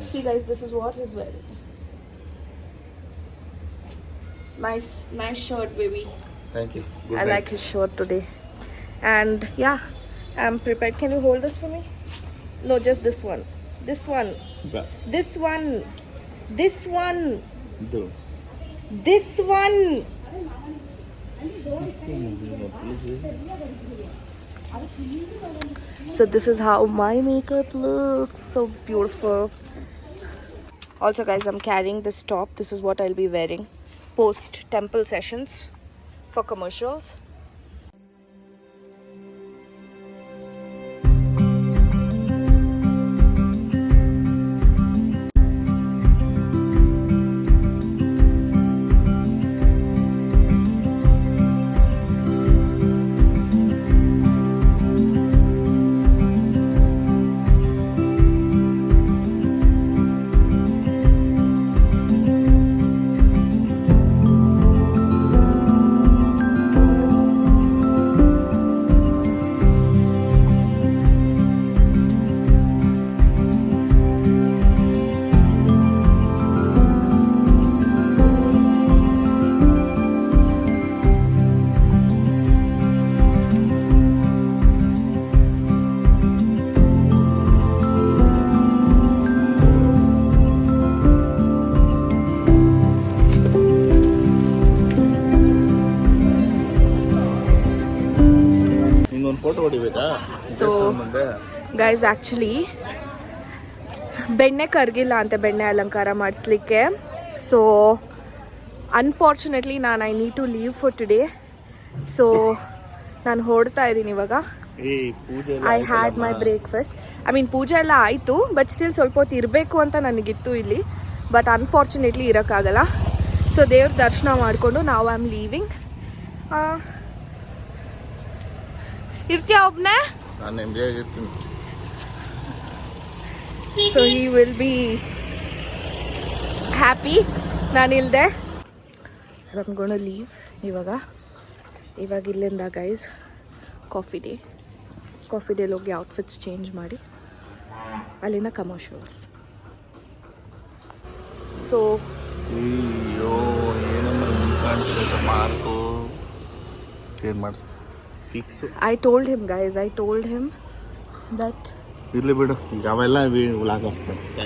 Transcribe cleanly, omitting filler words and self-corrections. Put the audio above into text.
See guys, this is what he's wearing. Nice shirt, baby. Thank you. Good I night. like his shirt today. And yeah, I'm prepared. Can you hold this for me? No, just this one. This one. Bra. This one. This one. Do. This one. So this is how my makeup looks. So beautiful. Also guys, I'm carrying this top. This is what I'll be wearing post temple sessions for commercials. So guys, actually ಬೆಣ್ಣೆ ಕರ್ಗಿಲ್ಲ ಅಂತೆ ಬೆಣ್ಣೆ ಅಲಂಕಾರ ಮಾಡಿಸ್ಲಿಕ್ಕೆ. So unfortunately I need to leave for today. So ನಾನು ಹೊರಡ್ತಾ ಇದ್ದೀನಿ ಇವಾಗ. I had my breakfast. ಪೂಜೆ ಎಲ್ಲ ಆಯಿತು, ಬಟ್ ಸ್ಟಿಲ್ ಸ್ವಲ್ಪ ಹೊತ್ತು ಇರಬೇಕು ಅಂತ ನನಗಿತ್ತು ಇಲ್ಲಿ. But unfortunately ಇರೋಕ್ಕಾಗಲ್ಲ. ಸೊ ದೇವ್ರ ದರ್ಶನ ಮಾಡಿಕೊಂಡು ನಾವು ಐ ಆಮ್ ಲೀವಿಂಗ್. ಇರ್ತೀಯ ಒಬ್ಬನೇ? So he will be happy ನಾನಿಲ್ಲದೆ. So I am gonna leave ಇವಾಗ ಇಲ್ಲಿಂದ ಗೈಸ್ ಕಾಫಿ ಡೇಲಿ ಹೋಗಿ ಔಟ್ಫಿಟ್ಸ್ ಚೇಂಜ್ ಮಾಡಿ ಅಲ್ಲಿಂದ commercials. So I told him guys, that ಇರ್ಲಿ ಬಿಡು, ಈಗ ಅವೆಲ್ಲ